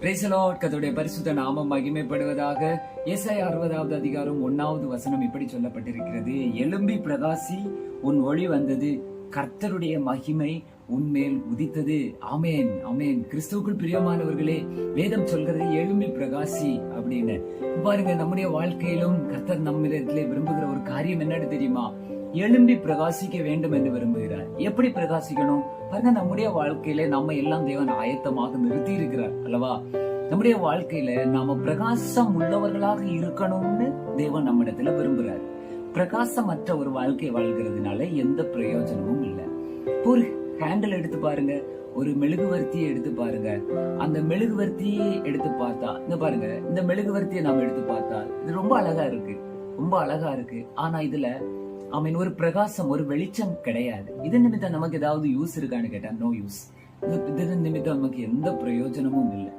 Praise the Lord. கர்த்தருடைய பரிசுத்த நாமம் மகிமைப்படுவதாக. ஏசாயா 60வது அதிகாரம் 1வது வசனம் இப்படி சொல்லப்பட்டிருக்கிறது. எழும்பி பிரகாசி, உன் ஒளி வந்தது, கர்த்தருடைய மகிமை உன்மேல் உதித்தது. ஆமேன், ஆமேன். கிறிஸ்துவுக்குள் பிரியமானவர்களே, வேதம் சொல்கிறது எழும்பி பிரகாசி அப்படின்னு. பாருங்க, நம்முடைய வாழ்க்கையிலும் கர்த்தர் நம்மிடத்திலே விரும்புகிற ஒரு காரியம் என்னன்னு தெரியுமா? எழும்பி பிரகாசிக்க வேண்டும் என்று விரும்புகிறார். எப்படி பிரகாசிக்கணும் பாருங்க. நம்முடைய வாழ்க்கையில நம்ம எல்லாம் தேவன் ஆயத்தமாக நிறுத்தி இருக்கிறார் அல்லவா? நம்முடைய வாழ்க்கையில நாம பிரகாசம் உள்ளவர்களாக இருக்கணும்னு தேவன் நம்மிடத்துல விரும்புகிறார். பிரகாசமற்ற ஒரு வாழ்க்கை வாழ்கிறதுனால எந்த பிரயோஜனமும் இல்லை. ஒரு ஹேண்டில் எடுத்து பாருங்க, ஒரு மெழுகுவர்த்தியை எடுத்து பாருங்க. அந்த மெழுகுவர்த்தியை எடுத்து பார்த்தா, இந்த பாருங்க, இந்த மெழுகுவர்த்தியை நாம எடுத்து பார்த்தா இது ரொம்ப அழகா இருக்கு, ரொம்ப அழகா இருக்கு. ஆனா இதுல ஒரு பிரகாசம், ஒரு வெளிச்சம் கிடையாது. இது நிமித்தம் நமக்கு ஏதாவது யூஸ் இருக்கான்னு கேட்டா நோ யூஸ். இது நிமித்தம் நமக்கு எந்த பிரயோஜனமும் இல்லை.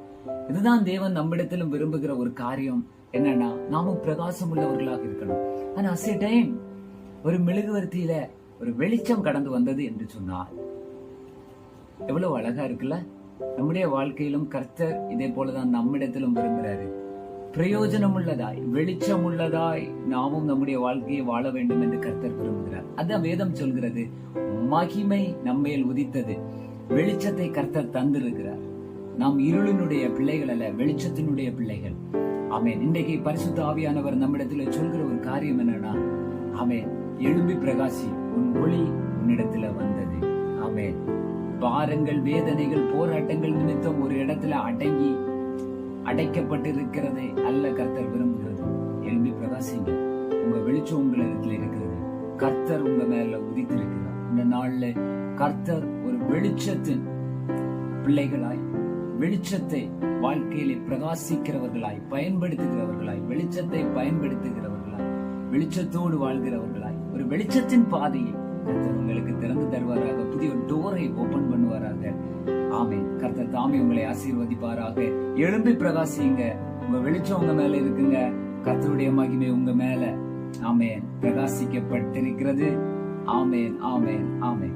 இதுதான் தேவன் நம்மிடத்திலும் விரும்புகிற ஒரு காரியம். என்னன்னா, நாமும் பிரகாசம் உள்ளவர்களாக இருக்கணும். ஆனா அட் டைம் ஒரு மெழுகுவர்த்தியில ஒரு வெளிச்சம் கடந்து வந்தது என்று சொன்னால் எவ்வளவு அழகா இருக்குல்ல? நம்முடைய வாழ்க்கையிலும் கர்த்தர் இதே போலதான் நம்மிடத்திலும் விரும்புகிறாரு. பிரயோஜனம் உள்ளதாய், வெளிச்சம் உள்ளதாய் நாமும் நம்முடைய வாழ்க்கையை வாழ வேண்டும் என்று கர்த்தர் விரும்புகிறார். அதான் வேதம் சொல்கிறது, மகிமை நம்மேல் உதித்தது. வெளிச்சத்தை கர்த்தர் தந்திருக்கிறார். நாம் இருளினுடைய பிள்ளைகள் அல்ல, வெளிச்சத்தினுடைய பிள்ளைகள். ஆமேன். இன்றைக்கு பரிசுத்த ஆவியானவர் நம்மிடத்துல சொல்கிற ஒரு காரியம் என்னன்னா, ஆமேன், எழும்பி பிரகாசி, உன் ஒளி உன்னிடத்துல வந்தது. ஆமேன். பாரங்கள், வேதனைகள், போராட்டங்கள் நிமித்தம் ஒரு இடத்துல அடைக்கப்பட்டிருக்கிறதை அல்ல கர்த்தர் விரும்புகிறது. எழும்பி பிரகாசிங்க. உங்க வெளிச்சம் உங்களிடத்தில் இருக்கிறது. கர்த்தர் உங்க மேல உதித்திருக்கிறார். இந்த நாள்ல கர்த்தர் ஒரு வெளிச்சத்தின் பிள்ளைகளாய், வெளிச்சத்தை வாழ்க்கையிலே பிரகாசிக்கிறவர்களாய், பயன்படுத்துகிறவர்களாய், வெளிச்சத்தை பயன்படுத்துகிறவர்களாய், வெளிச்சத்தோடு வாழ்கிறவர்களாய், ஒரு வெளிச்சத்தின் பாதையை கர்த்தர் உங்களுக்கு திறந்து தருவாராக. புதிய டோரை ஓபன் பண்ணுவாராக. ஆமென். கர்த்தர் தாமே உங்களை ஆசீர்வதிப்பாராக. எழும்பி பிரகாசிங்க. உங்க வெளிச்சம் உங்க மேல இருக்குங்க. கர்த்தருடைய மகிமை உங்க மேல ஆமென் பிரகாசிக்கப்பட்டிருக்கிறது. ஆமென், ஆமென், ஆமென்.